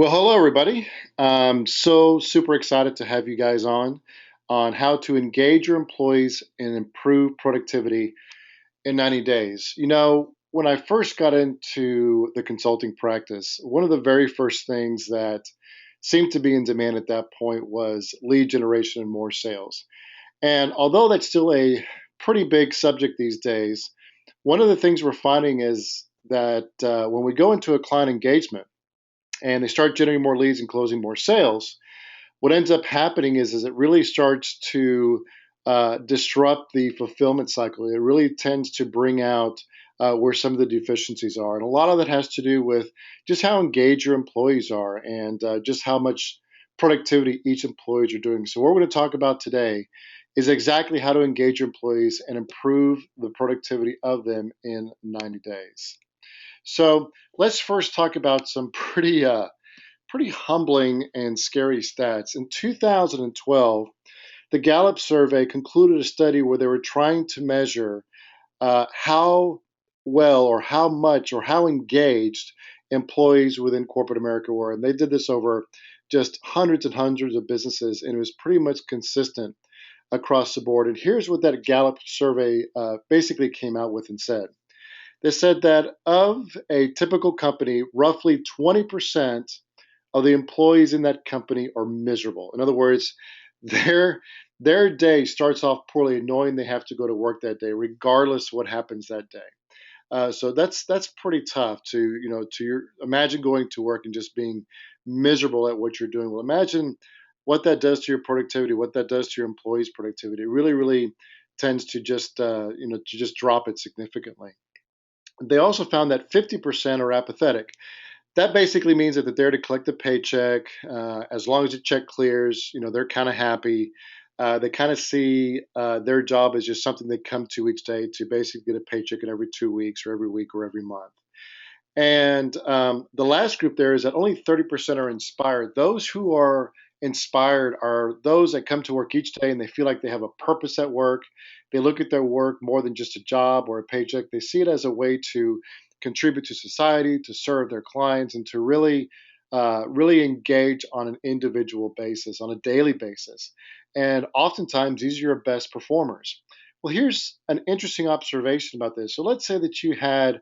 Well, hello everybody. I'm so super excited to have you guys on how to engage your employees and improve productivity in 90 days. When I first got into the consulting practice, one of the very first things that seemed to be in demand at that point was lead generation and more sales. And although that's still a pretty big subject these days, one of the things we're finding is that when we go into a client engagement, and they start generating more leads and closing more sales, what ends up happening is it really starts to disrupt the fulfillment cycle. It really tends to bring out where some of the deficiencies are. And a lot of that has to do with just how engaged your employees are and just how much productivity each employees are doing. So, what we're going to talk about today is exactly how to engage your employees and improve the productivity of them in 90 days. So let's first talk about some pretty humbling and scary stats. In 2012, the Gallup survey concluded a study where they were trying to measure how well or how much or how engaged employees within corporate America were. And they did this over just hundreds and hundreds of businesses, and it was pretty much consistent across the board. And here's what that Gallup survey basically came out with and said. They said that of a typical company, roughly 20% of the employees in that company are miserable. In other words, their their day starts off poorly, knowing they have to go to work that day, regardless what happens that day. So that's pretty tough to imagine going to work and just being miserable at what you're doing. Well, imagine what that does to your productivity, what that does to your employees' productivity. It really tends to just drop it significantly. They also found that 50% are apathetic. That basically means that they're there to collect a paycheck. As long as the check clears, they're kind of happy. They kind of see their job as just something they come to each day to basically get a paycheck in every 2 weeks or every week or every month. And the last group there is that only 30% are inspired. Those who are inspired are those that come to work each day and they feel like they have a purpose at work. They look at their work more than just a job or a paycheck. They see it as a way to contribute to society, to serve their clients, and to really engage on an individual basis, on a daily basis. And oftentimes, these are your best performers. Well, here's an interesting observation about this. So let's say that you had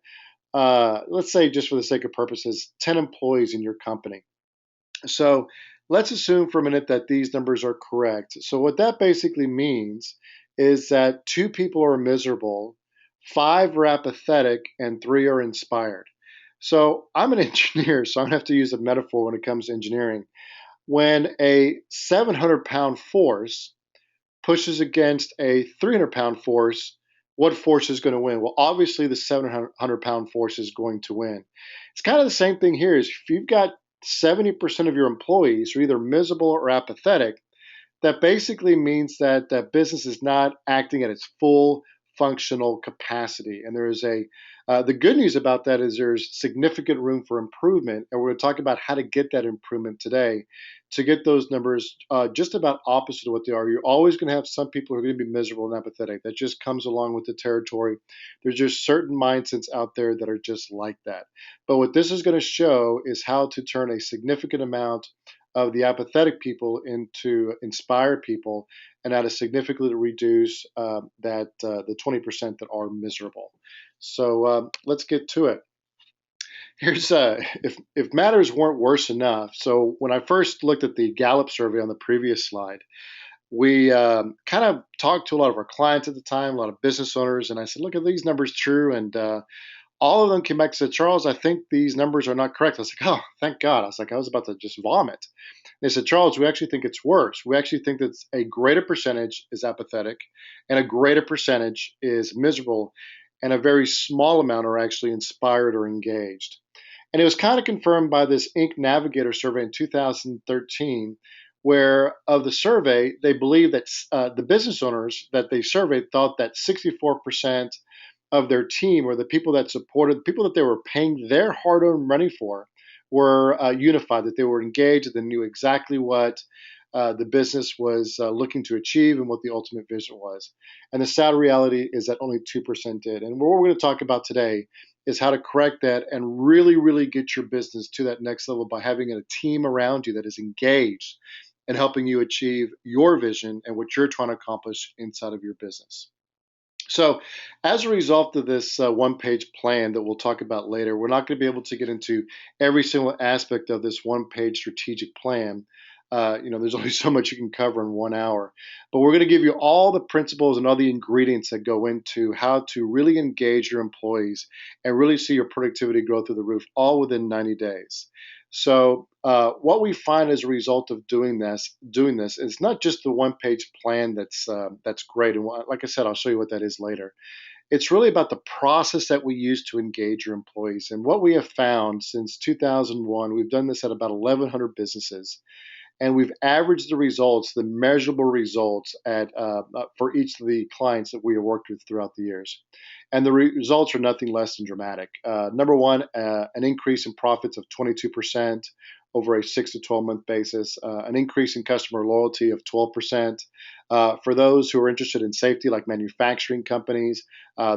let's say just for the sake of purposes, 10 employees in your company. So let's assume for a minute that these numbers are correct. So what that basically means is that two people are miserable, five are apathetic, and three are inspired. So I'm an engineer, so I'm gonna have to use a metaphor when it comes to engineering. When a 700-pound force pushes against a 300-pound force, what force is going to win? Well, obviously the 700-pound force is going to win. It's kind of the same thing here. Is if you've got 70% of your employees are either miserable or apathetic, that basically means that that business is not acting at its full functional capacity. And there is the good news about that is there's significant room for improvement. And we're going to talk about how to get that improvement today to get those numbers just about opposite of what they are. You're always going to have some people who are going to be miserable and apathetic. That just comes along with the territory. There's just certain mindsets out there that are just like that. But what this is going to show is how to turn a significant amount of the apathetic people into inspired people and how to significantly reduce the 20% that are miserable. So let's get to it. Here's if matters weren't worse enough. So when I first looked at the Gallup survey on the previous slide, we kind of talked to a lot of our clients at the time, a lot of business owners, and I said, "Look, are these numbers true?" And all of them came back and said, "Charles, I think these numbers are not correct." I was like, "Oh, thank God!" I was about to just vomit. They said, "Charles, we actually think it's worse. We actually think that a greater percentage is apathetic, and a greater percentage is miserable, and a very small amount are actually inspired or engaged." And it was kind of confirmed by this Inc. Navigator survey in 2013, where of the survey, they believe that the business owners that they surveyed thought that 64% of their team or the people that supported, the people that they were paying their hard earned money for, were unified, that they were engaged, that they knew exactly what the business was looking to achieve and what the ultimate vision was. And the sad reality is that only 2% did. And what we're going to talk about today is how to correct that and really, really get your business to that next level by having a team around you that is engaged and helping you achieve your vision and what you're trying to accomplish inside of your business. So, as a result of this one-page plan that we'll talk about later, we're not going to be able to get into every single aspect of this one-page strategic plan. There's only so much you can cover in 1 hour, but we're going to give you all the principles and all the ingredients that go into how to really engage your employees and really see your productivity grow through the roof, all within 90 days. So, what we find as a result of doing this, is not just the one-page plan that's great. And like I said, I'll show you what that is later. It's really about the process that we use to engage your employees. And what we have found since 2001, we've done this at about 1,100 businesses, and we've averaged the results, the measurable results for each of the clients that we have worked with throughout the years. And the results are nothing less than dramatic. Number one, an increase in profits of 22% over a 6 to 12-month basis, an increase in customer loyalty of 12%. For those who are interested in safety, like manufacturing companies,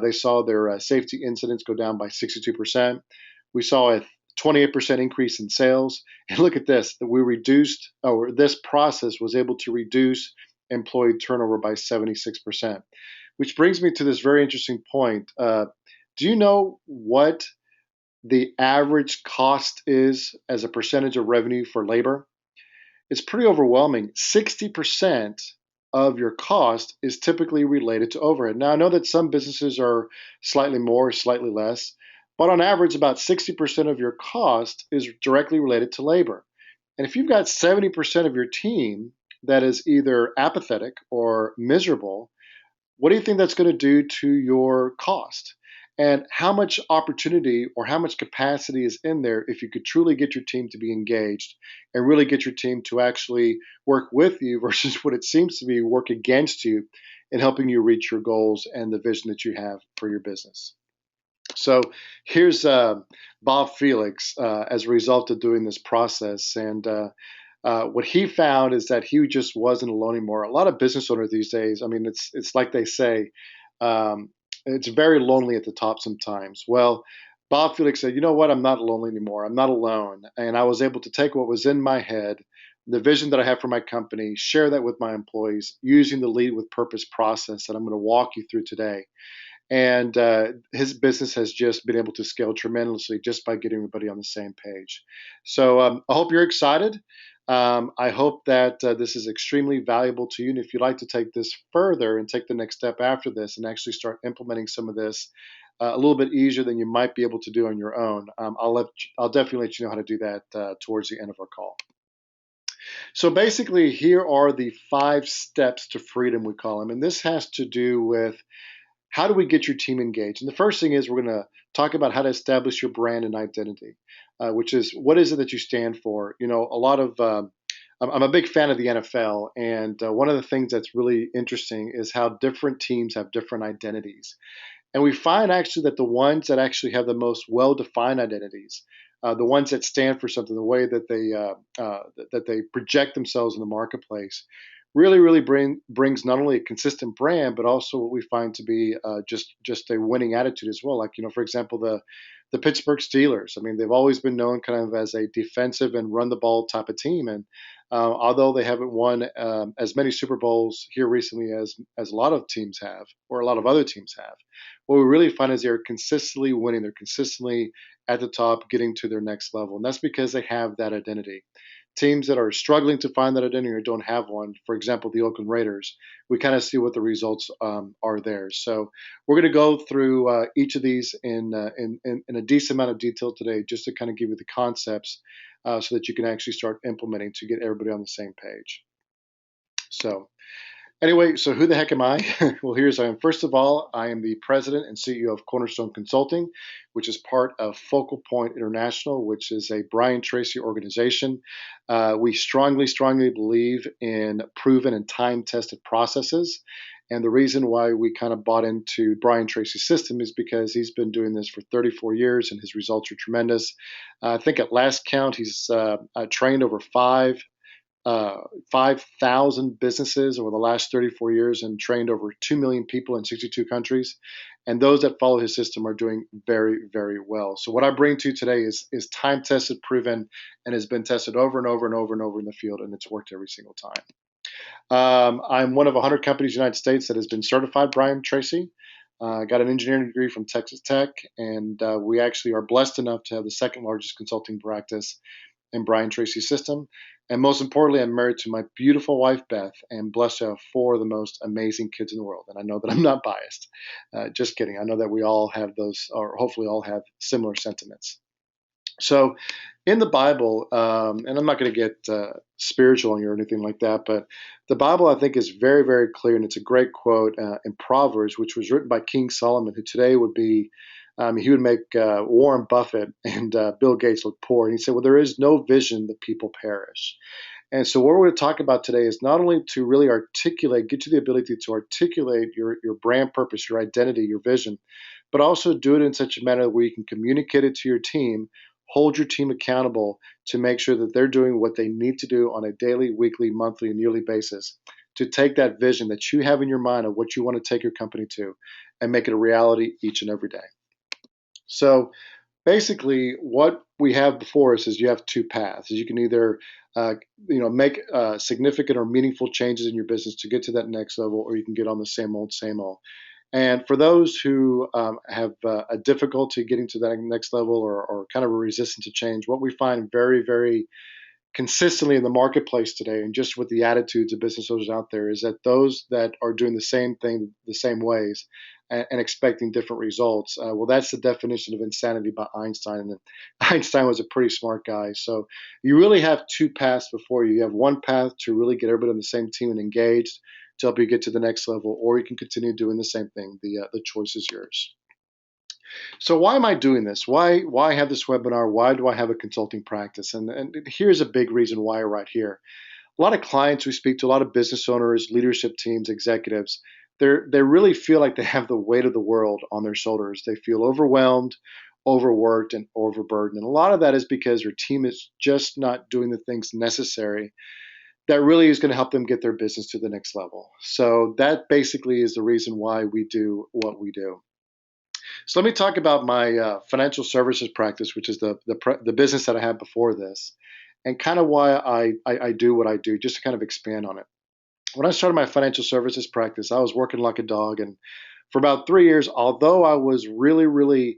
they saw their safety incidents go down by 62%. We saw a 28% increase in sales. And look at this, that we reduced, or this process was able to reduce employee turnover by 76%. Which brings me to this very interesting point. Do you know what the average cost is as a percentage of revenue for labor? It's pretty overwhelming. 60% of your cost is typically related to overhead. Now, I know that some businesses are slightly more, slightly less, but on average, about 60% of your cost is directly related to labor. And if you've got 70% of your team that is either apathetic or miserable, what do you think that's going to do to your cost? And how much opportunity or how much capacity is in there if you could truly get your team to be engaged and really get your team to actually work with you versus what it seems to be work against you in helping you reach your goals and the vision that you have for your business? So here's Bob Felix as a result of doing this process. And what he found is that he just wasn't alone anymore. A lot of business owners these days, I mean, it's like they say, um, it's very lonely at the top sometimes. Well, Bob Felix said, you know what? I'm not lonely anymore. I'm not alone. And I was able to take what was in my head, the vision that I have for my company, share that with my employees using the Lead with Purpose process that I'm going to walk you through today. And his business has just been able to scale tremendously just by getting everybody on the same page. So I hope you're excited. I hope that this is extremely valuable to you. And if you'd like to take this further and take the next step after this and actually start implementing some of this a little bit easier than you might be able to do on your own, I'll definitely let you know how to do that towards the end of our call. So basically, here are the 5 steps to freedom, we call them. And this has to do with how do we get your team engaged? And the first thing is we're going to talk about how to establish your brand and identity, which is what is it that you stand for? You know, I'm a big fan of the NFL, and one of the things that's really interesting is how different teams have different identities. And we find actually that the ones that actually have the most well-defined identities, the ones that stand for something, the way that they project themselves in the marketplace, really brings not only a consistent brand, but also what we find to be just a winning attitude as well. Like, for example, the Pittsburgh Steelers. I mean, they've always been known kind of as a defensive and run the ball type of team, and although they haven't won as many Super Bowls here recently as a lot of teams have, or a lot of other teams have, what we really find is they're consistently winning. They're consistently at the top, getting to their next level, and that's because they have that identity. Teams that are struggling to find that identity or don't have one, for example, the Oakland Raiders, we kind of see what the results are there. So we're going to go through each of these in a decent amount of detail today, just to kind of give you the concepts so that you can actually start implementing to get everybody on the same page. So anyway, so who the heck am I? Well, here's I am. First of all, I am the president and CEO of Cornerstone Consulting, which is part of Focal Point International, which is a Brian Tracy organization. We strongly believe in proven and time-tested processes. And the reason why we kind of bought into Brian Tracy's system is because he's been doing this for 34 years and his results are tremendous. I think at last count, he's trained over uh, 5,000 businesses over the last 34 years and trained over 2 million people in 62 countries. And those that follow his system are doing very, very well. So what I bring to you today is time tested, proven, and has been tested over and over and over and over in the field, and it's worked every single time. I'm one of 100 companies in the United States that has been certified, Brian Tracy. I got an engineering degree from Texas Tech, and we actually are blessed enough to have the second largest consulting practice in Brian Tracy's system. And most importantly, I'm married to my beautiful wife, Beth, and blessed to have four of the most amazing kids in the world. And I know that I'm not biased. Just kidding. I know that we all have those, or hopefully all have similar sentiments. So, in the Bible, and I'm not going to get spiritual on you or anything like that, but the Bible, I think, is very, very clear, and it's a great quote in Proverbs, which was written by King Solomon, who today would be, he would make Warren Buffett and Bill Gates look poor. And he said, "Well, there is no vision, the people perish." And so, what we're going to talk about today is not only to really articulate, get you the ability to articulate your brand purpose, your identity, your vision, but also do it in such a manner where you can communicate it to your team, hold your team accountable to make sure that they're doing what they need to do on a daily, weekly, monthly, and yearly basis to take that vision that you have in your mind of what you want to take your company to and make it a reality each and every day. So, basically, what we have before us is you have two paths. You can either uh, make significant or meaningful changes in your business to get to that next level, or you can get on the same old. And for those who have a difficulty getting to that next level, or kind of a resistance to change, what we find very, very consistently in the marketplace today, and just with the attitudes of business owners out there, is that those that are doing the same thing the same ways and expecting different results, well, that's the definition of insanity by Einstein. And Einstein was a pretty smart guy. So you really have two paths before you. You have one path to really get everybody on the same team and engaged to help you get to the next level, or you can continue doing the same thing. The choice is yours. So why am I doing this? Why have this webinar? Why do I have a consulting practice? And here's a big reason why right here. A lot of clients we speak to, a lot of business owners, leadership teams, executives, they really feel like they have the weight of the world on their shoulders. They feel overwhelmed, overworked, and overburdened. And a lot of that is because their team is just not doing the things necessary that really is going to help them get their business to the next level. So that basically is the reason why we do what we do. So let me talk about my financial services practice, which is the business that I had before this, and kind of why I do what I do, just to kind of expand on it. When I started my financial services practice, I was working like a dog, and for about 3 years, although I was really, really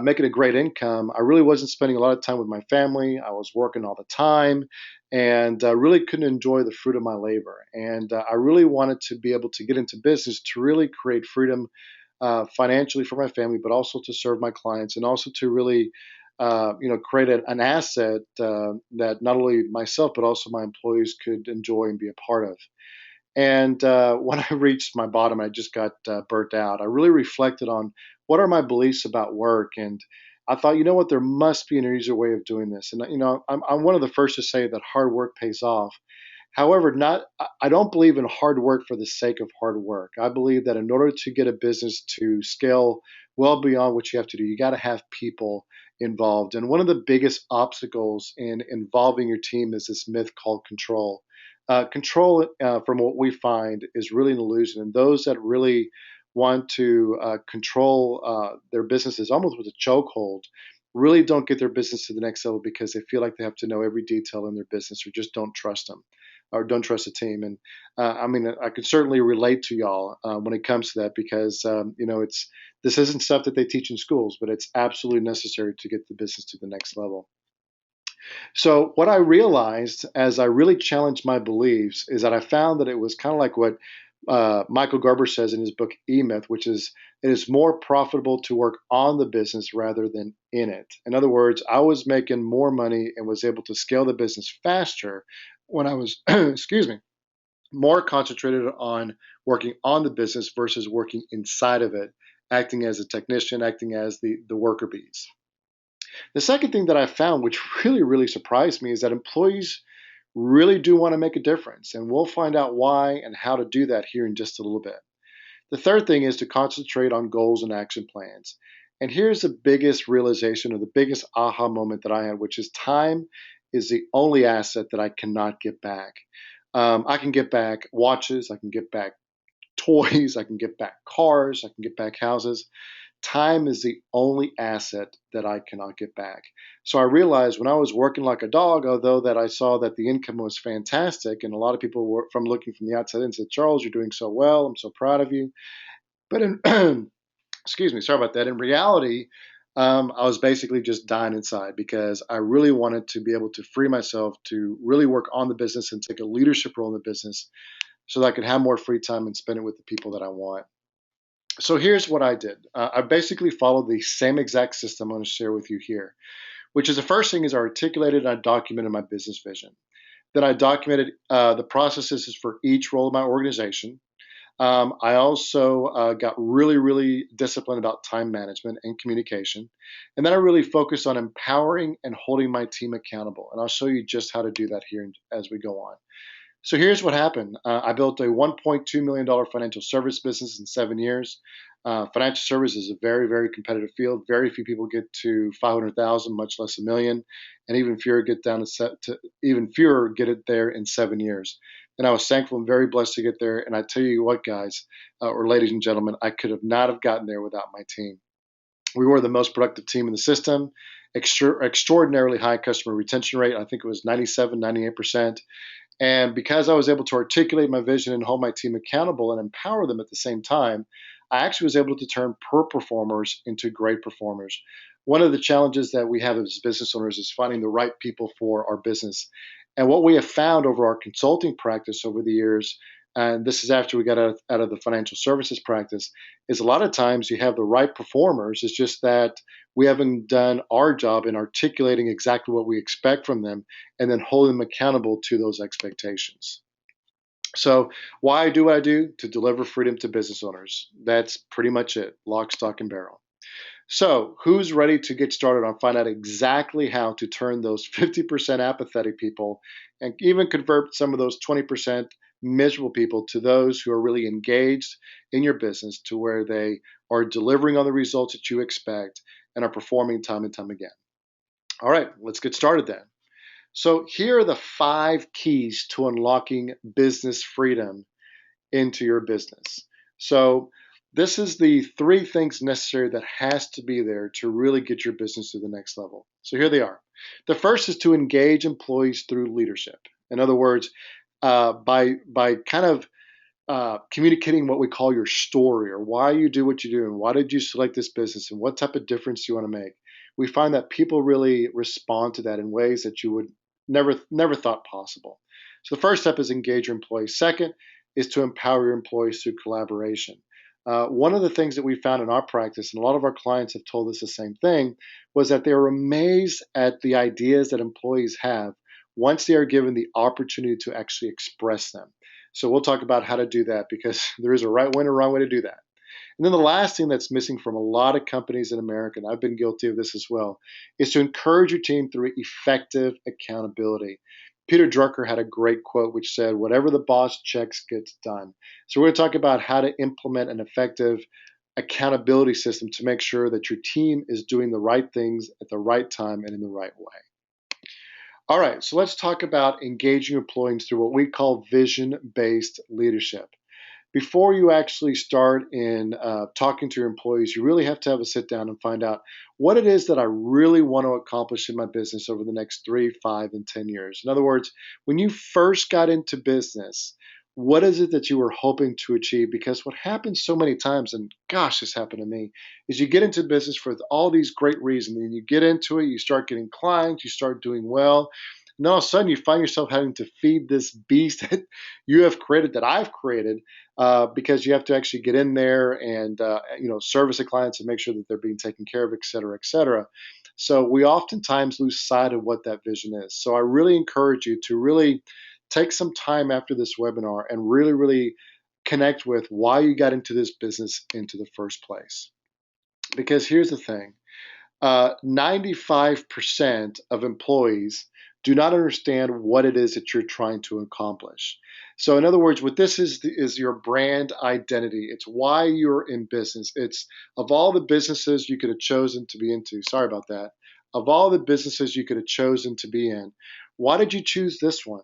making a great income, I really wasn't spending a lot of time with my family. I was working all the time, and really couldn't enjoy the fruit of my labor. And I really wanted to be able to get into business to really create freedom financially for my family, but also to serve my clients, and also to really, create an asset that not only myself but also my employees could enjoy and be a part of. And when I reached my bottom, I just got burnt out. I really reflected on what are my beliefs about work, and I thought, you know what, there must be an easier way of doing this. And I'm one of the first to say that hard work pays off. However, not I don't believe in hard work for the sake of hard work. I believe that in order to get a business to scale well beyond what you have to do, you got to have people involved. And one of the biggest obstacles in involving your team is this myth called control. Control, from what we find, is really an illusion. And those that really want to control their businesses almost with a chokehold really don't get their business to the next level because they feel like they have to know every detail in their business, or just don't trust them, or don't trust the team. And I mean, I could certainly relate to y'all when it comes to that, because it's this isn't stuff that they teach in schools, but it's absolutely necessary to get the business to the next level. So what I realized as I really challenged my beliefs is that I found that it was kind of like what Michael Gerber says in his book E-Myth, which is it is more profitable to work on the business rather than in it. In other words, I was making more money and was able to scale the business faster when I was, excuse me, more concentrated on working on the business versus working inside of it, acting as a technician, acting as the worker bees. The second thing that I found, which really, really surprised me, is that employees really do want to make a difference. And we'll find out why and how to do that here in just a little bit. The third thing is to concentrate on goals and action plans. And here's the biggest realization, or the biggest aha moment that I had, which is time is the only asset that I cannot get back. I can get back watches, I can get back toys, I can get back cars, I can get back houses. Time is the only asset that I cannot get back. So I realized when I was working like a dog, although that I saw that the income was fantastic, and a lot of people were from looking from the outside in said, "Charles, you're doing so well. I'm so proud of you." But in excuse me, sorry about that. In reality, I was basically just dying inside because I really wanted to be able to free myself to really work on the business and take a leadership role in the business so that I could have more free time and spend it with the people that I want. So here's what I did. I basically followed the same exact system I'm going to share with you here, which is the first thing is I articulated and I documented my business vision. Then I documented the processes for each role of my organization. I also got really, really disciplined about time management and communication. And then I really focused on empowering and holding my team accountable. And I'll show you just how to do that here as we go on. So here's what happened. I built a $1.2 million financial service business in 7 years. Financial service is a very, very competitive field. Very few people get to 500,000, much less a million, and even fewer get down to even fewer get it there in 7 years. And I was thankful and very blessed to get there. And I tell you what, guys, or ladies and gentlemen, I could have not have gotten there without my team. We were the most productive team in the system. Extraordinarily high customer retention rate. I think it was 97, 98%. And because I was able to articulate my vision and hold my team accountable and empower them at the same time, I actually was able to turn poor performers into great performers. One of the challenges that we have as business owners is finding the right people for our business. And what we have found over our consulting practice over the years, and this is after we got out of the financial services practice, is a lot of times you have the right performers. It's just that we haven't done our job in articulating exactly what we expect from them and then holding them accountable to those expectations. So, why do what I do? To deliver freedom to business owners. That's pretty much it, lock, stock, and barrel. So, who's ready to get started on find out exactly how to turn those 50% apathetic people and even convert some of those 20% miserable people to those who are really engaged in your business to where they are delivering on the results that you expect and are performing time and time again? All right, let's get started then. So, here are the 5 keys to unlocking business freedom into your business. So, this is the 3 things necessary that has to be there to really get your business to the next level. So, here they are. The first is to engage employees through leadership. In other words, by kind of communicating what we call your story or why you do what you do and why did you select this business and what type of difference you want to make. We find that people really respond to that in ways that you would never thought possible. So the first step is engage your employees. Second is to empower your employees through collaboration. One of the things that we found in our practice, and a lot of our clients have told us the same thing, was that they were amazed at the ideas that employees have once they are given the opportunity to actually express them. So we'll talk about how to do that because there is a right way and a wrong way to do that. And then the last thing that's missing from a lot of companies in America, and I've been guilty of this as well, is to encourage your team through effective accountability. Peter Drucker had a great quote which said, "Whatever the boss checks gets done." So we're going to talk about how to implement an effective accountability system to make sure that your team is doing the right things at the right time and in the right way. All right, so let's talk about engaging employees through what we call vision-based leadership. Before you actually start in talking to your employees, you really have to have a sit down and find out what it is that I really want to accomplish in my business over the next 3, 5, and 10 years. In other words, when you first got into business, what is it that you were hoping to achieve? Because what happens so many times, and gosh, this happened to me, is you get into business for all these great reasons, and you get into it, you start getting clients, you start doing well, and all of a sudden you find yourself having to feed this beast that you have created, that I've created, because you have to actually get in there and service the clients and make sure that they're being taken care of, et cetera, et cetera. So we oftentimes lose sight of what that vision is. So I really encourage you to really take some time after this webinar and really, really connect with why you got into this business into the first place. Because here's the thing. 95% of employees do not understand what it is that you're trying to accomplish. So, in other words, what this is your brand identity. It's why you're in business. It's of all the businesses you could have chosen to be into. Sorry about that. Of all the businesses you could have chosen to be in, Why did you choose this one?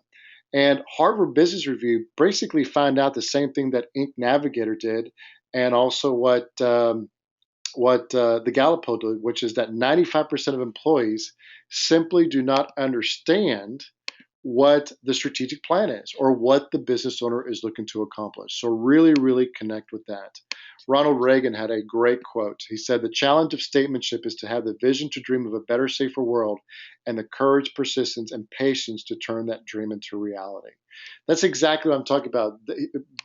And Harvard Business Review basically found out the same thing that Inc. Navigator did, and also what the Gallup poll did, which is that 95% of employees simply do not understand what the strategic plan is or what the business owner is looking to accomplish. So, really, really connect with that. Ronald Reagan had a great quote. He said, "The challenge of statesmanship is to have the vision to dream of a better, safer world and the courage, persistence, and patience to turn that dream into reality." That's exactly what I'm talking about.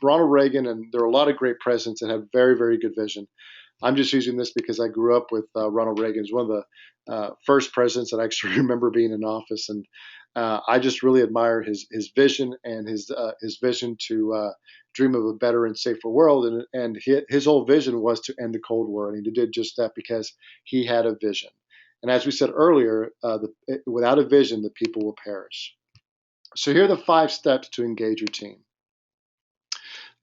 Ronald Reagan, and there are a lot of great presidents that have very, very good vision. I'm just using this because I grew up with Ronald Reagan. He's one of the first presidents that I actually remember being in office, and I just really admire his vision and his vision to dream of a better and safer world. And his whole vision was to end the Cold War, and he did just that because he had a vision. And as we said earlier, without a vision, the people will perish. So here are the 5 steps to engage your team.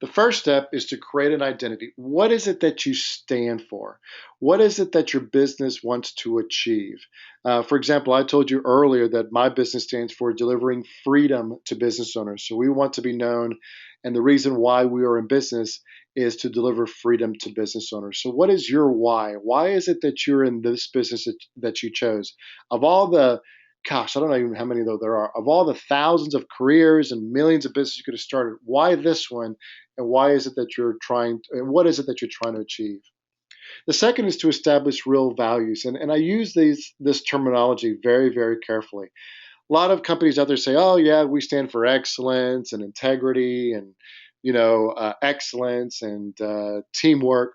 The first step is to create an identity. What is it that you stand for? What is it that your business wants to achieve? For example, I told you earlier that my business stands for delivering freedom to business owners. So we want to be known, and the reason why we are in business is to deliver freedom to business owners. So, what is your why? Why is it that you're in this business that you chose? Of all the Gosh, I don't know even how many though there are. Of all the thousands of careers and millions of businesses you could have started, why this one? And why is it that you're trying and what is it that you're trying to achieve? The second is to establish real values. And I use this terminology very, very carefully. A lot of companies out there say, oh yeah, we stand for excellence and integrity and excellence and teamwork.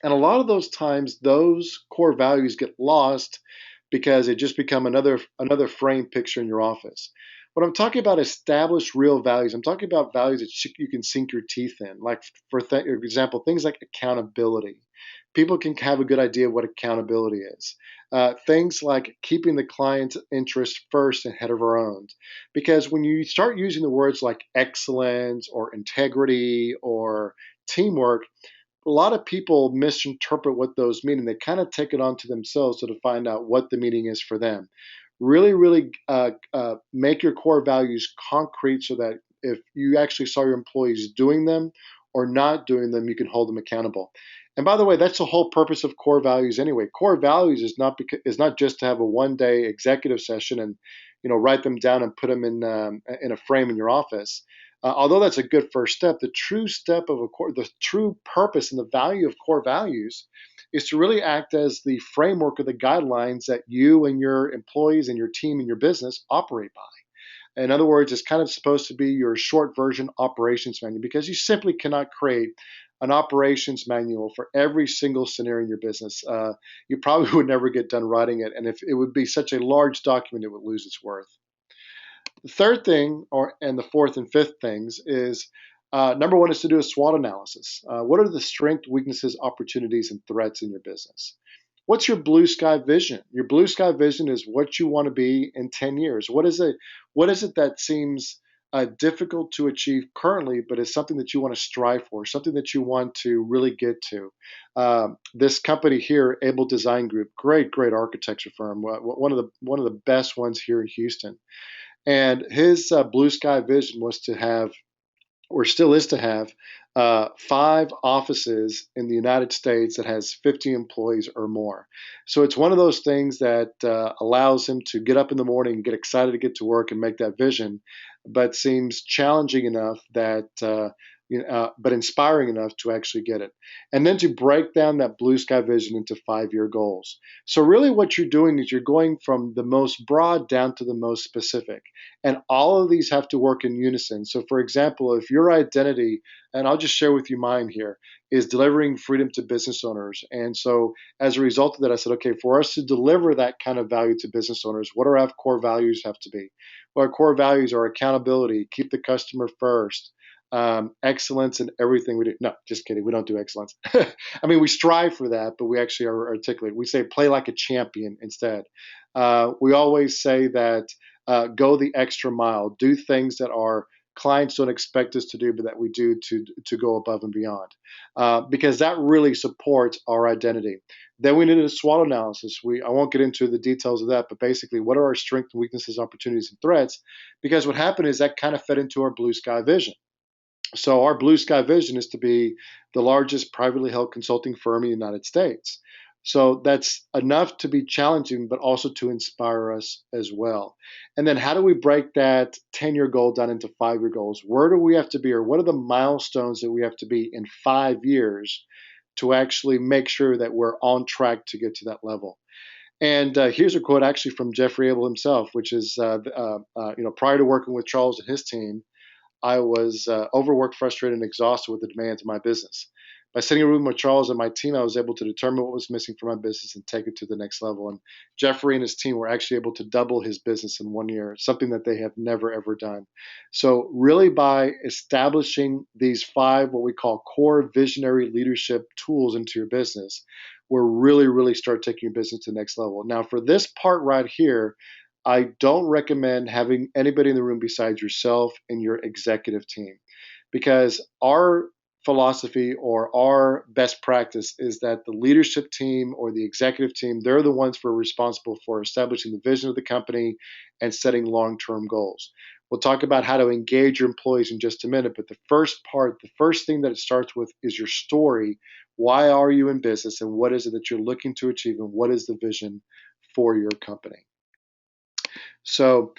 And a lot of those times, those core values get lost because they just become another frame picture in your office. What I'm talking about established real values. I'm talking about values that you can sink your teeth in. Like for example, things like accountability. People can have a good idea of what accountability is. Things like keeping the client's interest first ahead of our own. Because when you start using the words like excellence or integrity or teamwork, a lot of people misinterpret what those mean and they kind of take it onto themselves to find out what the meaning is for them. Really, really make your core values concrete so that if you actually saw your employees doing them or not doing them, you can hold them accountable. And by the way, that's the whole purpose of core values anyway. Core values is not just to have a 1-day executive session and write them down and put them in a frame in your office. Although that's a good first step, the true step of the true purpose and the value of core values is to really act as the framework or the guidelines that you and your employees and your team and your business operate by. In other words, it's kind of supposed to be your short version operations manual because you simply cannot create an operations manual for every single scenario in your business. You probably would never get done writing it, and if it would be such a large document, it would lose its worth. The third thing, and the fourth and fifth things, is number one is to do a SWOT analysis. What are the strengths, weaknesses, opportunities, and threats in your business? What's your blue sky vision? Your blue sky vision is what you want to be in 10 years. What is it that seems difficult to achieve currently, but is something that you want to strive for, something that you want to really get to? This company here, Able Design Group, great architecture firm, one of the best ones here in Houston. And his blue sky vision was to have, or still is to have, 5 offices in the United States that has 50 employees or more. So it's one of those things that allows him to get up in the morning and get excited to get to work and make that vision, but seems challenging enough that but inspiring enough to actually get it. And then to break down that blue sky vision into 5-year goals. So really what you're doing is you're going from the most broad down to the most specific. And all of these have to work in unison. So for example, if your identity, and I'll just share with you mine here, is delivering freedom to business owners. And so as a result of that, I said, okay, for us to deliver that kind of value to business owners, what do our core values have to be? Well, our core values are accountability, keep the customer first, excellence in everything we do. No, just kidding. We don't do excellence. I mean, we strive for that, but we actually are articulate. We say play like a champion instead. We always say that go the extra mile, do things that are clients don't expect us to do, but that we do to go above and beyond, because that really supports our identity. Then we did a SWOT analysis. I won't get into the details of that, but basically, what are our strengths and weaknesses, opportunities, and threats? Because what happened is that kind of fed into our blue sky vision. So our blue sky vision is to be the largest privately held consulting firm in the United States. So that's enough to be challenging, but also to inspire us as well. And then how do we break that 10-year goal down into 5-year goals? Where do we have to be, or what are the milestones that we have to be in 5 years to actually make sure that we're on track to get to that level? And here's a quote actually from Jeffrey Abel himself, which is, prior to working with Charles and his team, I was overworked, frustrated, and exhausted with the demands of my business. By sitting in a room with Charles and my team, I was able to determine what was missing from my business and take it to the next level. And Jeffrey and his team were actually able to double his business in 1 year, something that they have never, ever done. So, really, by establishing these 5, what we call core visionary leadership tools into your business, will really, really start taking your business to the next level. Now, for this part right here, I don't recommend having anybody in the room besides yourself and your executive team, because our philosophy or our best practice is that the leadership team or the executive team, they're the ones who are responsible for establishing the vision of the company and setting long-term goals. We'll talk about how to engage your employees in just a minute, but the first thing that it starts with is your story. Why are you in business, and what is it that you're looking to achieve, and what is the vision for your company? So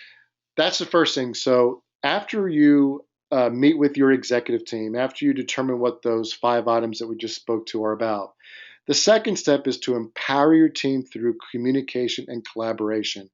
that's the first thing. So after you meet with your executive team, after you determine what those 5 items that we just spoke to are about, the second step is to empower your team through communication and collaboration.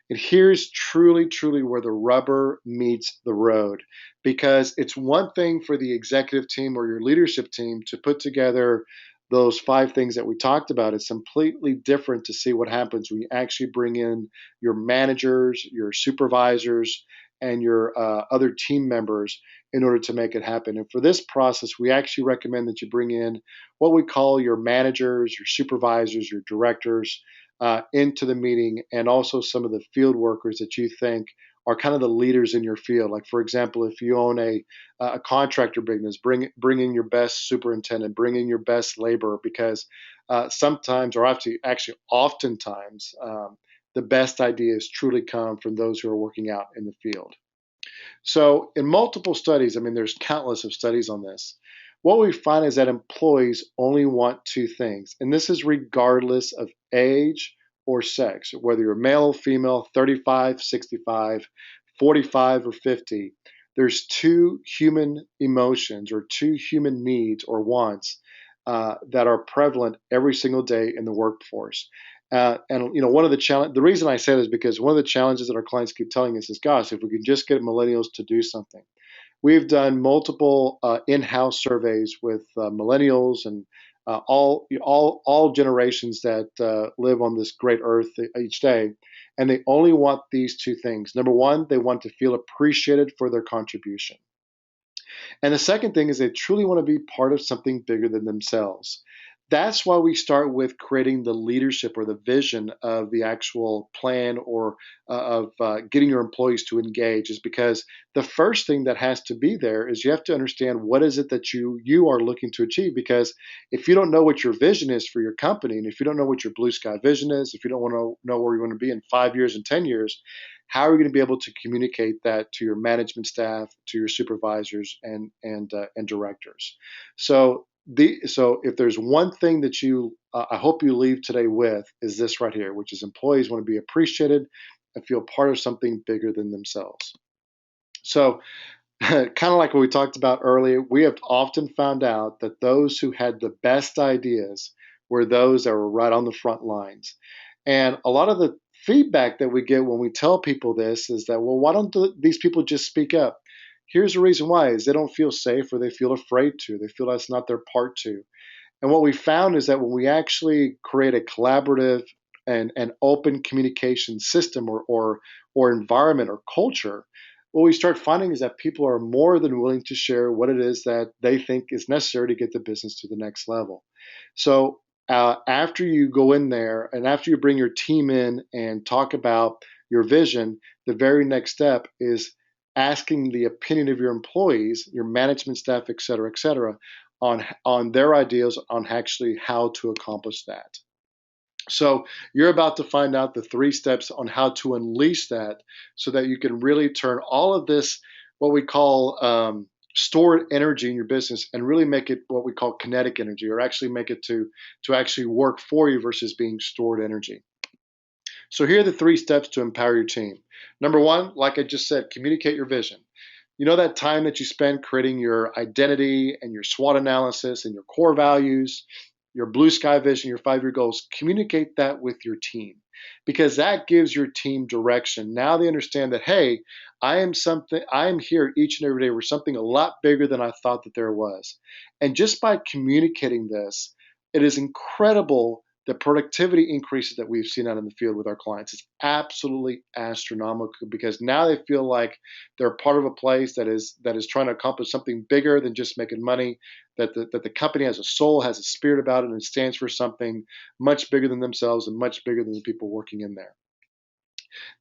And here's truly, truly where the rubber meets the road, because it's one thing for the executive team or your leadership team to put together those 5 things that we talked about. It's completely different to see what happens when you actually bring in your managers, your supervisors, and your other team members in order to make it happen. And for this process, we actually recommend that you bring in what we call your managers, your supervisors, your directors into the meeting, and also some of the field workers that you think are kind of the leaders in your field. Like, for example, if you own a contractor business, bring in your best superintendent, bring in your best laborer, because sometimes, or actually oftentimes, the best ideas truly come from those who are working out in the field. So, in multiple studies, I mean, there's countless of studies on this. What we find is that employees only want 2 things, and this is regardless of age or sex, whether you're male, female, 35, 65, 45, or 50. There's 2 human emotions or 2 human needs or wants that are prevalent every single day in the workforce. And one of the reason I say this is because one of the challenges that our clients keep telling us is, gosh, if we can just get millennials to do something. We've done multiple in-house surveys with millennials and all generations that live on this great earth each day, and they only want these 2 things. Number one, they want to feel appreciated for their contribution. And the second thing is they truly want to be part of something bigger than themselves. That's why we start with creating the leadership or the vision of the actual plan or of getting your employees to engage, is because the first thing that has to be there is you have to understand what is it that you are looking to achieve. Because if you don't know what your vision is for your company, and if you don't know what your blue sky vision is, if you don't want to know where you want to be in 5 years and 10 years, how are you going to be able to communicate that to your management staff, to your supervisors, and directors? So if there's one thing that I hope you leave today with, is this right here, which is employees want to be appreciated and feel part of something bigger than themselves. So kind of like what we talked about earlier, we have often found out that those who had the best ideas were those that were right on the front lines. And a lot of the feedback that we get when we tell people this is that, well, why don't these people just speak up? Here's the reason why: is they don't feel safe, or they feel afraid to. They feel that's not their part to. And what we found is that when we actually create a collaborative and open communication system or environment or culture, what we start finding is that people are more than willing to share what it is that they think is necessary to get the business to the next level. So after you go in there and after you bring your team in and talk about your vision, the very next step is asking the opinion of your employees, your management staff, et cetera, on their ideas on actually how to accomplish that. So you're about to find out the 3 steps on how to unleash that so that you can really turn all of this, what we call stored energy in your business, and really make it what we call kinetic energy, or actually make it to actually work for you versus being stored energy. So here are the 3 steps to empower your team. Number one, like I just said, communicate your vision. You know that time that you spend creating your identity and your SWOT analysis and your core values, your blue sky vision, your 5-year goals, communicate that with your team because that gives your team direction. Now they understand that, hey, I am here each and every day for something a lot bigger than I thought that there was. And just by communicating this, it is incredible the productivity increases that we've seen out in the field with our clients. Is absolutely astronomical because now they feel like they're part of a place that is trying to accomplish something bigger than just making money. That the company has a soul, has a spirit about it, and it stands for something much bigger than themselves and much bigger than the people working in there.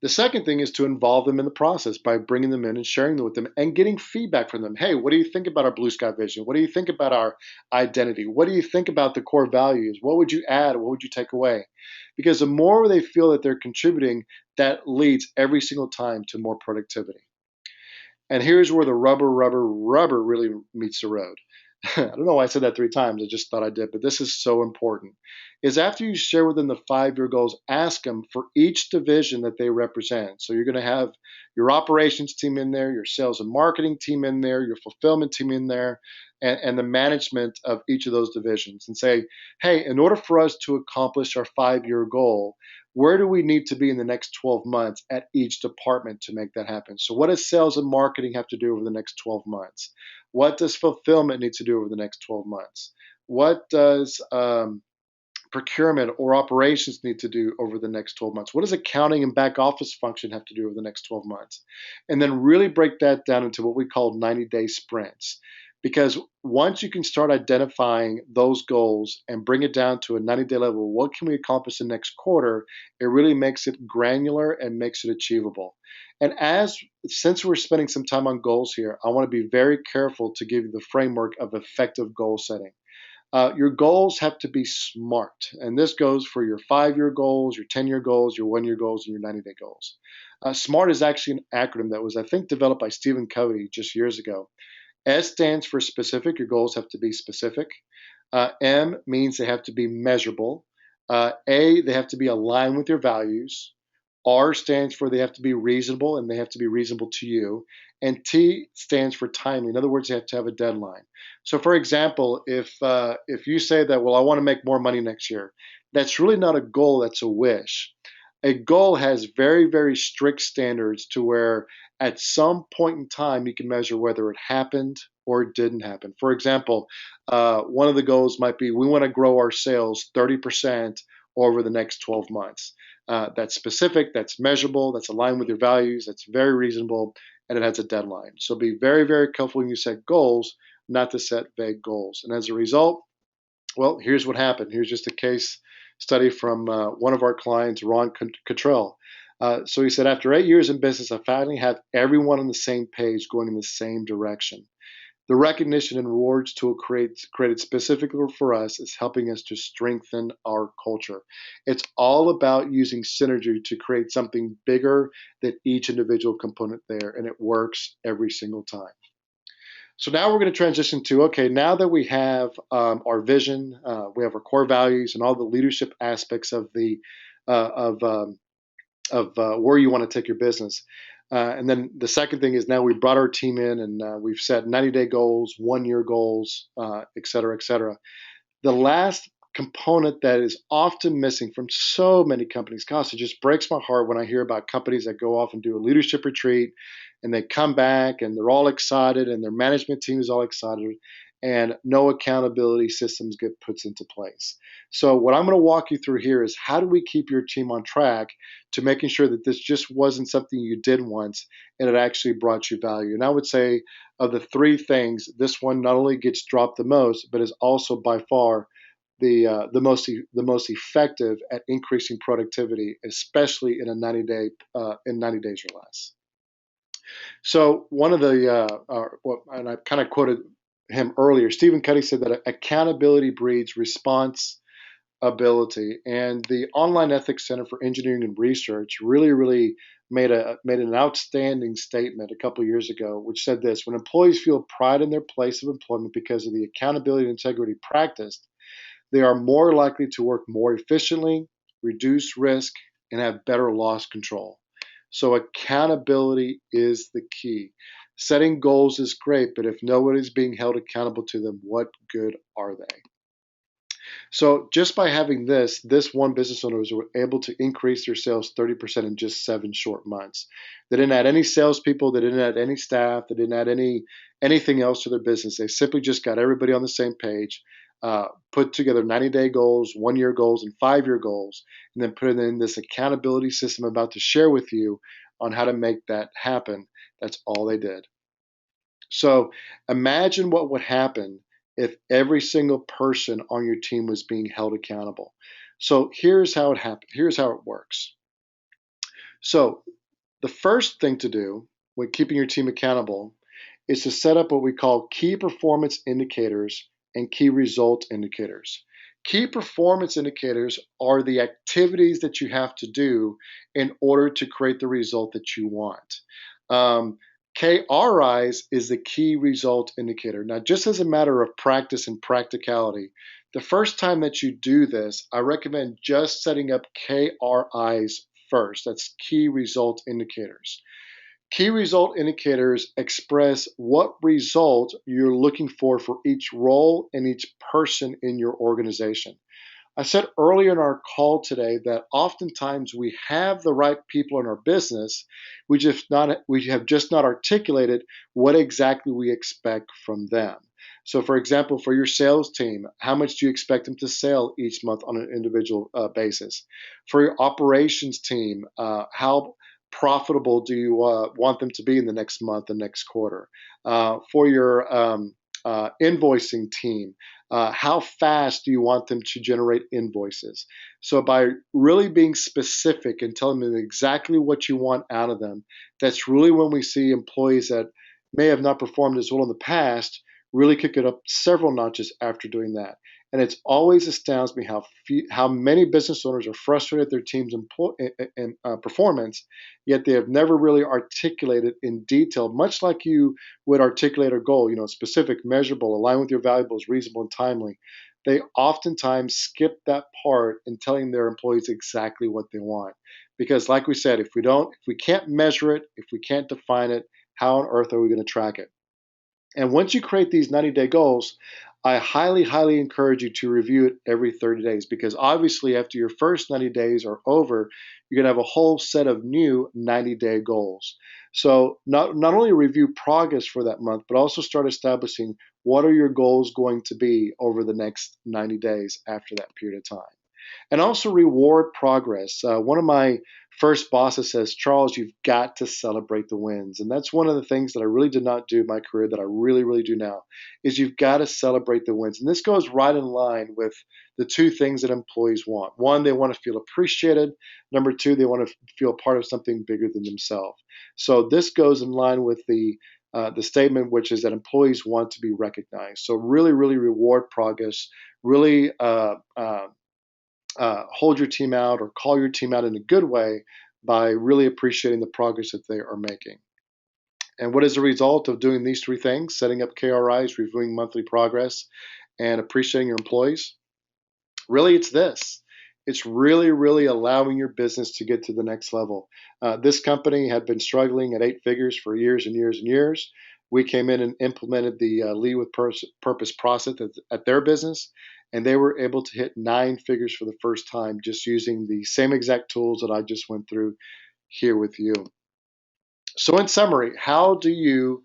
The second thing is to involve them in the process by bringing them in and sharing them with them and getting feedback from them. Hey, what do you think about our blue sky vision? What do you think about our identity? What do you think about the core values? What would you add? What would you take away? Because the more they feel that they're contributing, that leads every single time to more productivity. And here's where the rubber really meets the road. I don't know why I said that 3 times. I just thought I did, but this is so important. Is after you share with them the 5-year goals, ask them for each division that they represent. So you're going to have your operations team in there, your sales and marketing team in there, your fulfillment team in there, and the management of each of those divisions, and say, hey, in order for us to accomplish our 5-year goal, where do we need to be in the next 12 months at each department to make that happen? So what does sales and marketing have to do over the next 12 months? What does fulfillment need to do over the next 12 months? What does procurement or operations need to do over the next 12 months? What does accounting and back office function have to do over the next 12 months? And then really break that down into what we call 90-day sprints. Because once you can start identifying those goals and bring it down to a 90-day level, what can we accomplish in the next quarter? It really makes it granular and makes it achievable. And since we're spending some time on goals here, I want to be very careful to give you the framework of effective goal setting. Your goals have to be SMART, and this goes for your 5-year goals, your 10-year goals, your 1-year goals, and your 90-day goals. SMART is actually an acronym that was, I think, developed by Stephen Covey just years ago. S stands for specific. Your goals have to be specific. M means they have to be measurable. A, they have to be aligned with your values. R stands for they have to be reasonable, and they have to be reasonable to you. And T stands for timing. In other words, they have to have a deadline. So, for example, if you say that, well, I want to make more money next year, that's really not a goal. That's a wish. A goal has very, very strict standards to where at some point in time you can measure whether it happened or it didn't happen. For example, one of the goals might be we want to grow our sales 30% over the next 12 months. That's specific, that's measurable, that's aligned with your values, that's very reasonable, and it has a deadline. So be very, very careful when you set goals, not to set vague goals. And as a result, well, here's what happened. Here's just a case study from one of our clients, Ron Cottrell. So he said, after 8 years in business, I finally have everyone on the same page going in the same direction. The recognition and rewards tool created specifically for us is helping us to strengthen our culture. It's all about using synergy to create something bigger than each individual component there, and it works every single time. So now we're going to transition to, okay, now that we have our vision, we have our core values and all the leadership aspects of the where you want to take your business. And then the second thing is now we brought our team in and we've set 90-day goals, 1-year goals, et cetera, et cetera. The last component that is often missing from so many companies, gosh, it just breaks my heart when I hear about companies that go off and do a leadership retreat and they come back and they're all excited and their management team is all excited and no accountability systems get put into place. So what I'm going to walk you through here is how do we keep your team on track to making sure that this just wasn't something you did once and it actually brought you value. And I would say of the 3 things, this one not only gets dropped the most, but is also by far the most effective at increasing productivity, especially in a 90 days or less. So one of and I kind of quoted him earlier, Stephen Cuddy said that accountability breeds response ability. And the Online Ethics Center for Engineering and Research really made an outstanding statement a couple of years ago, which said this: when employees feel pride in their place of employment because of the accountability and integrity practiced, they are more likely to work more efficiently, reduce risk, and have better loss control. So accountability is the key. Setting goals is great, but if no one is being held accountable to them, what good are they? So just by having this one business owner was able to increase their sales 30% in just 7 short months. They didn't add any salespeople, they didn't add any staff, they didn't add anything else to their business. They simply just got everybody on the same page, put together 90-day goals, 1-year goals, and 5-year goals, and then put it in this accountability system I'm about to share with you on how to make that happen. That's all they did. So imagine what would happen if every single person on your team was being held accountable. So here's how it happens. Here's how it works. So the first thing to do when keeping your team accountable is to set up what we call key performance indicators and key result indicators. Key performance indicators are the activities that you have to do in order to create the result that you want. KRIs is the key result indicator. Now, just as a matter of practice and practicality, the first time that you do this, I recommend just setting up KRIs first. That's key result indicators. Key result indicators express what result you're looking for each role and each person in your organization. I said earlier in our call today that oftentimes we have the right people in our business, we have just not articulated what exactly we expect from them. So, for example, for your sales team, how much do you expect them to sell each month on an individual basis? For your operations team, how profitable do you want them to be in the next month and next quarter? For your invoicing team, how fast do you want them to generate invoices? So, by really being specific and telling them exactly what you want out of them, that's really when we see employees that may have not performed as well in the past really kick it up several notches after doing that. And it always astounds me how many business owners are frustrated at their team's performance, yet they have never really articulated in detail, much like you would articulate a goal, specific, measurable, align with your valuables, reasonable, and timely. They oftentimes skip that part in telling their employees exactly what they want. Because like we said, if we can't measure it, if we can't define it, how on earth are we going to track it? And once you create these 90-day goals, I highly encourage you to review it every 30 days because obviously after your first 90 days are over, you're going to have a whole set of new 90-day goals. So not only review progress for that month, but also start establishing what are your goals going to be over the next 90 days after that period of time. And also reward progress. One of my first bosses says, Charles, you've got to celebrate the wins. And that's one of the things that I really did not do in my career that I really do now is you've got to celebrate the wins. And this goes right in line with the two things that employees want. One, they want to feel appreciated. Number two, they want to feel part of something bigger than themselves. So this goes in line with the statement, which is that employees want to be recognized. So really reward progress, really hold your team out or call your team out in a good way by really appreciating the progress that they are making. And what is the result of doing these three things? Setting up KRIs, reviewing monthly progress, and appreciating your employees? Really, it's this. It's really allowing your business to get to the next level. This company had been struggling at 8 figures for years and years. We came in and implemented the lead with purpose process at their business, and they were able to hit 9 figures for the first time just using the same exact tools that I just went through here with you. So, in summary, how do you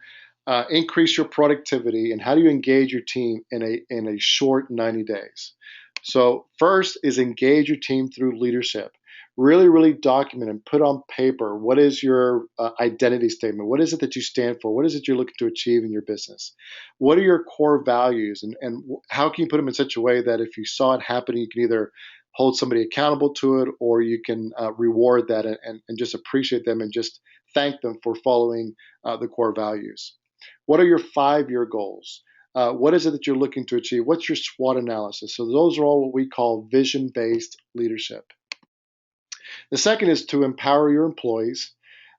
increase your productivity and how do you engage your team in a short 90 days? So, first is engage your team through leadership. Really document and put on paper what is your identity statement? What is it that you stand for? What is it you're looking to achieve in your business? What are your core values? And how can you put them in such a way that if you saw it happening, you can either hold somebody accountable to it or you can reward that and just appreciate them and just thank them for following the core values. What are your 5 year goals? What is it that you're looking to achieve? What's your SWOT analysis? So those are all what we call vision based leadership. The second is to empower your employees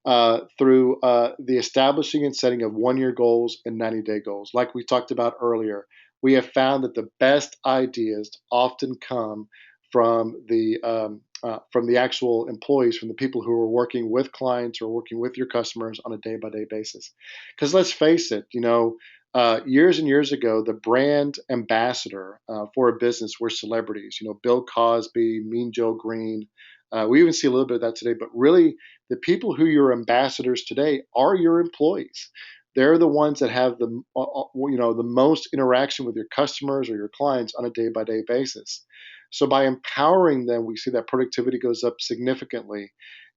through the establishing and setting of 1 year goals and 90-day goals. Like we talked about earlier, we have found that the best ideas often come from the actual employees, from the people who are working with clients or working with your customers on a day by day basis. Because let's face it, years and years ago, the brand ambassador for a business were celebrities. Bill Cosby, Mean Joe Green. We even see a little bit of that today, but really, the people who you're ambassadors today are your employees. They're the ones that have the most interaction with your customers or your clients on a day by day basis. So by empowering them, we see that productivity goes up significantly.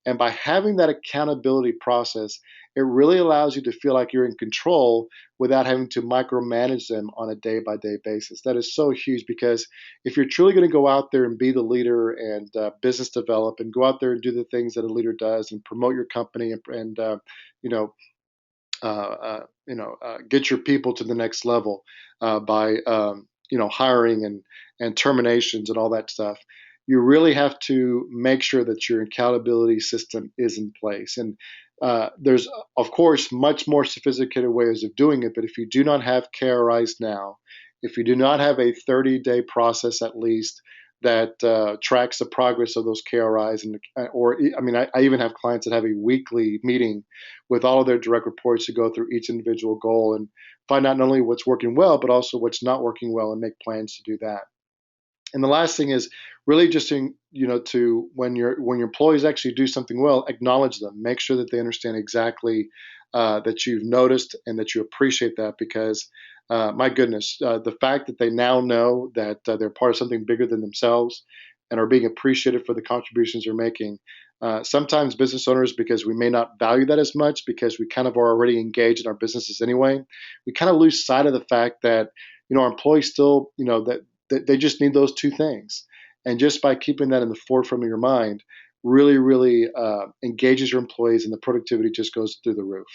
And by having that accountability process, it really allows you to feel like you're in control without having to micromanage them on a day by day basis. That is so huge, because if you're truly going to go out there and be the leader and business develop and go out there and do the things that a leader does and promote your company and you know get your people to the next level by hiring and terminations and all that stuff. You really have to make sure that your accountability system is in place. And there's, of course, much more sophisticated ways of doing it. But if you do not have KRIs now, if you do not have a 30-day process at least that tracks the progress of those KRIs, I even have clients that have a weekly meeting with all of their direct reports to go through each individual goal and find out not only what's working well, but also what's not working well and make plans to do that. And the last thing is really just to when your employees actually do something well, acknowledge them. Make sure that they understand exactly that you've noticed and that you appreciate that, because my goodness, the fact that they now know that they're part of something bigger than themselves and are being appreciated for the contributions they're making. Sometimes business owners, because we may not value that as much because we kind of are already engaged in our businesses anyway, we kind of lose sight of the fact that our employees still, that they just need those two things. And just by keeping that in the forefront of your mind, really, really engages your employees, and the productivity just goes through the roof.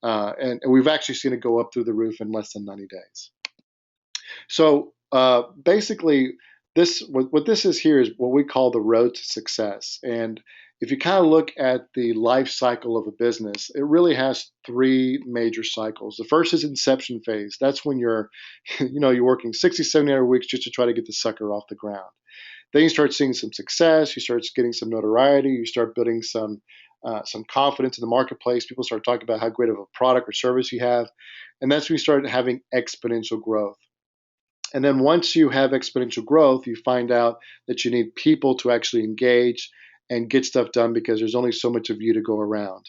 And we've actually seen it go up through the roof in less than 90 days. So basically, what this is here is what we call the road to success. And if you kind of look at the life cycle of a business, it really has three major cycles. The first is inception phase. That's when you're, you're working 60, 70 hour weeks just to try to get the sucker off the ground. Then you start seeing some success. You start getting some notoriety. You start building some confidence in the marketplace. People start talking about how great of a product or service you have, and that's when you start having exponential growth. And then once you have exponential growth, you find out that you need people to actually engage and get stuff done, because there's only so much of you to go around.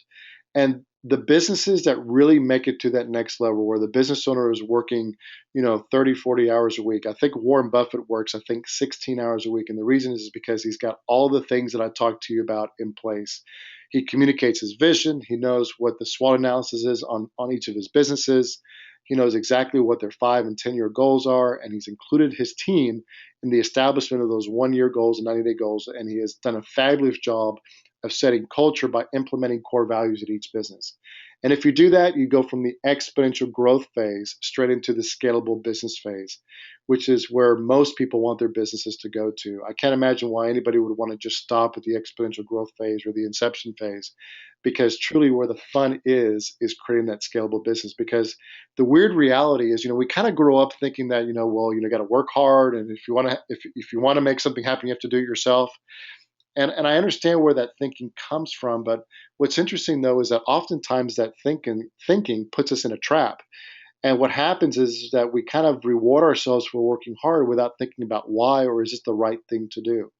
And the businesses that really make it to that next level, where the business owner is working, 30, 40 hours a week. I think Warren Buffett works, 16 hours a week. And the reason is because he's got all the things that I talked to you about in place. He communicates his vision. He knows what the SWOT analysis is on each of his businesses. He knows exactly what their 5 and 10-year goals are, and he's included his team in the establishment of those 1-year goals and 90-day goals. And he has done a fabulous job of setting culture by implementing core values at each business. And if you do that, you go from the exponential growth phase straight into the scalable business phase, which is where most people want their businesses to go to. I can't imagine why anybody would want to just stop at the exponential growth phase or the inception phase, because truly where the fun is creating that scalable business. Because the weird reality is, we kind of grow up thinking that, you got to work hard, and if you want to make something happen, you have to do it yourself. And I understand where that thinking comes from, but what's interesting though is that oftentimes that thinking puts us in a trap. And what happens is that we kind of reward ourselves for working hard without thinking about why, or is it the right thing to do?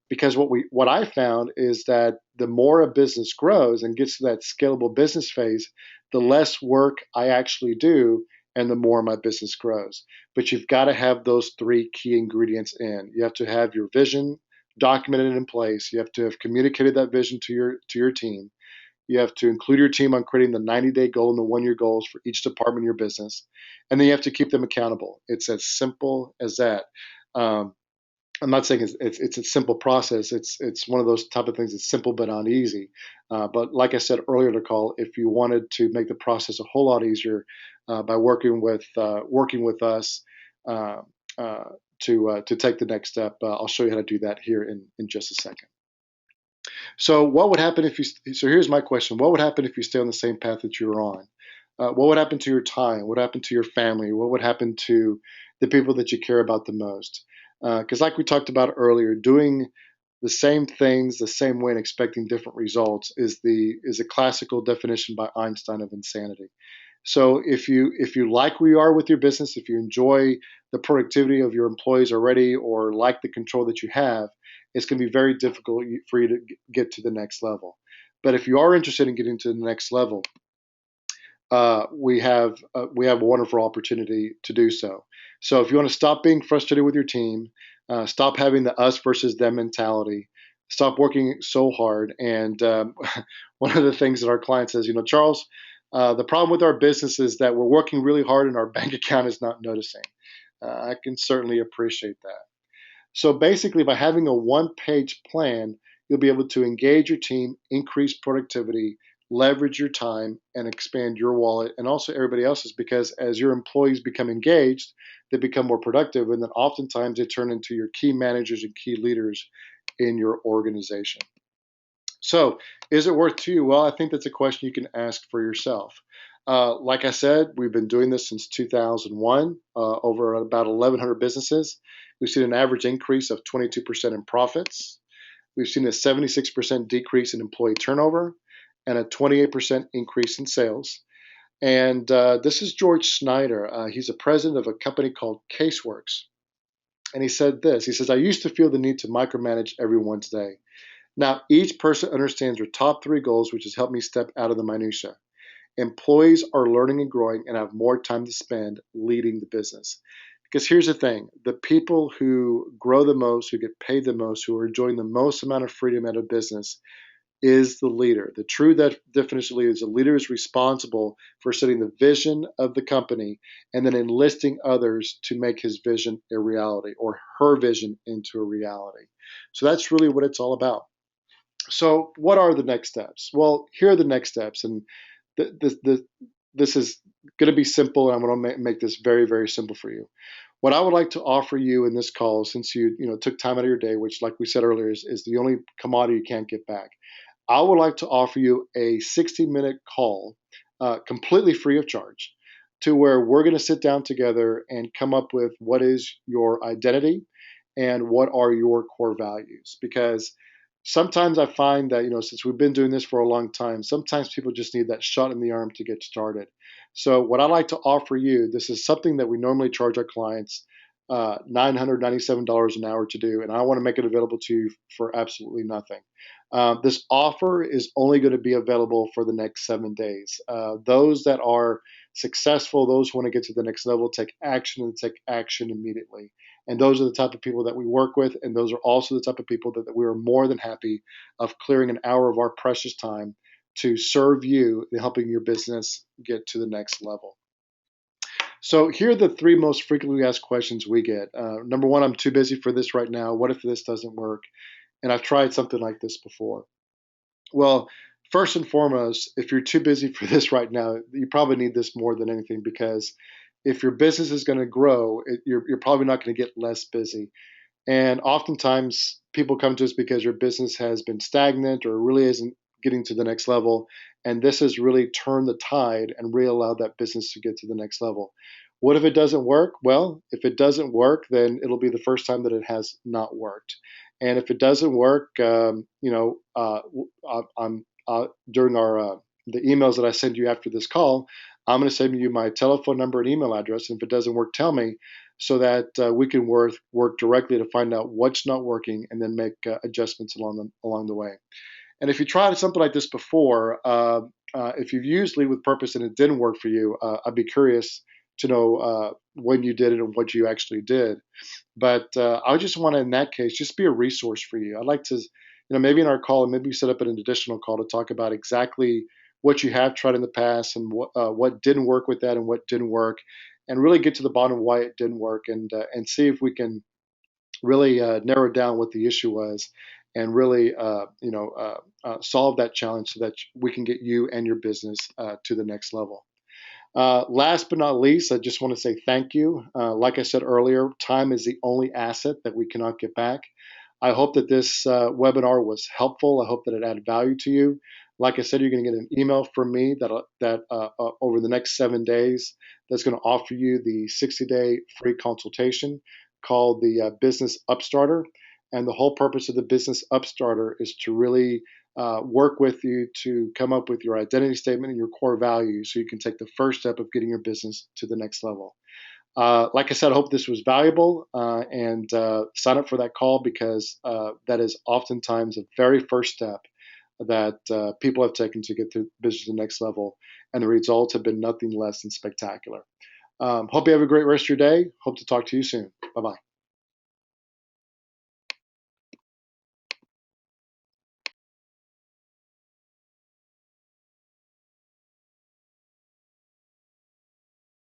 Because what I found is that the more a business grows and gets to that scalable business phase, the less work I actually do, and the more my business grows. But you've got to have those three key ingredients in. You have to have your vision documented in place. You have to have communicated that vision to your team. You have to include your team on creating the 90-day goal and the 1-year goals for each department in your business. And then you have to keep them accountable. It's as simple as that. I'm not saying it's a simple process. It's one of those type of things that's simple but not easy. But like I said earlier in the call, if you wanted to make the process a whole lot easier by working with us uh, uh, to take the next step, I'll show you how to do that here in just a second. So what would happen if you? So here's my question: what would happen if you stay on the same path that you're on? What would happen to your time? What would happen to your family? What would happen to the people that you care about the most? Because, like we talked about earlier, doing the same things the same way and expecting different results is a classical definition by Einstein of insanity. So if you like where you are with your business, if you enjoy the productivity of your employees already, or like the control that you have, it's going to be very difficult for you to get to the next level. But if you are interested in getting to the next level, we have a wonderful opportunity to do so. So if you want to stop being frustrated with your team, stop having the us versus them mentality, stop working so hard. And one of the things that our client says, Charles, the problem with our business is that we're working really hard and our bank account is not noticing. I can certainly appreciate that. So basically, by having a one-page plan, you'll be able to engage your team, increase productivity, leverage your time, and expand your wallet and also everybody else's, because as your employees become engaged, they become more productive. And then oftentimes they turn into your key managers and key leaders in your organization. So, is it worth to you? Well, I think that's a question you can ask for yourself. Like I said, we've been doing this since 2001, over about 1,100 businesses. We've seen an average increase of 22% in profits. We've seen a 76% decrease in employee turnover and a 28% increase in sales. And this is George Snyder. He's a president of a company called Caseworks. And he said this. He says, I used to feel the need to micromanage everyone's day. Now, each person understands their top three goals, which has helped me step out of the minutia. Employees are learning and growing and have more time to spend leading the business. Because here's the thing, the people who grow the most, who get paid the most, who are enjoying the most amount of freedom out of business is the leader. The true definition of leader is a leader is responsible for setting the vision of the company and then enlisting others to make his vision a reality or her vision into a reality. So that's really what it's all about. So, what are the next steps? Well, here are the next steps, and this is going to be simple, and I'm going to make this very, very simple for you. What I would like to offer you in this call, since you took time out of your day, which, like we said earlier, is the only commodity you can't get back. I would like to offer you a 60-minute call, completely free of charge, to where we're going to sit down together and come up with what is your identity and what are your core values. Because sometimes I find that, since we've been doing this for a long time, sometimes people just need that shot in the arm to get started. So, what I'd like to offer you, this is something that we normally charge our clients $997 an hour to do, and I want to make it available to you for absolutely nothing. This offer is only going to be available for the next 7 days. Those that are successful, those who want to get to the next level, take action and take action immediately. And those are the type of people that we work with, and those are also the type of people that we are more than happy of clearing an hour of our precious time to serve you in helping your business get to the next level. So here are the three most frequently asked questions we get. Number one, I'm too busy for this right now. What if this doesn't work? And I've tried something like this before. Well, first and foremost, if you're too busy for this right now, you probably need this more than anything, because if your business is going to grow, you're probably not going to get less busy. And oftentimes people come to us because your business has been stagnant or really isn't getting to the next level. And this has really turned the tide and really allowed that business to get to the next level. What if it doesn't work? Well, if it doesn't work, then it'll be the first time that it has not worked. And if it doesn't work, during the emails that I send you after this call, I'm going to send you my telephone number and email address. And if it doesn't work, tell me, so that we can work directly to find out what's not working and then make adjustments along the way. And if you tried something like this before, if you've used Lead with Purpose and it didn't work for you, I'd be curious to know when you did it and what you actually did. But I just want to, in that case, just be a resource for you. I'd like to, maybe in our call, and maybe we set up an additional call to talk about exactly what you have tried in the past and what didn't work with that and what didn't work, and really get to the bottom of why it didn't work, and see if we can really narrow down what the issue was, and really solve that challenge so that we can get you and your business to the next level. Last but not least, I just want to say thank you. Like I said earlier, time is the only asset that we cannot get back. I hope that this webinar was helpful. I hope that it added value to you. Like I said, you're going to get an email from me that over the next 7 days that's going to offer you the 60-day free consultation called the Business Upstarter. And the whole purpose of the Business Upstarter is to really work with you to come up with your identity statement and your core values so you can take the first step of getting your business to the next level. Like I said, I hope this was valuable and sign up for that call because that is oftentimes the very first step that people have taken to get their business to the next level. And the results have been nothing less than spectacular. Hope you have a great rest of your day. Hope to talk to you soon. Bye bye.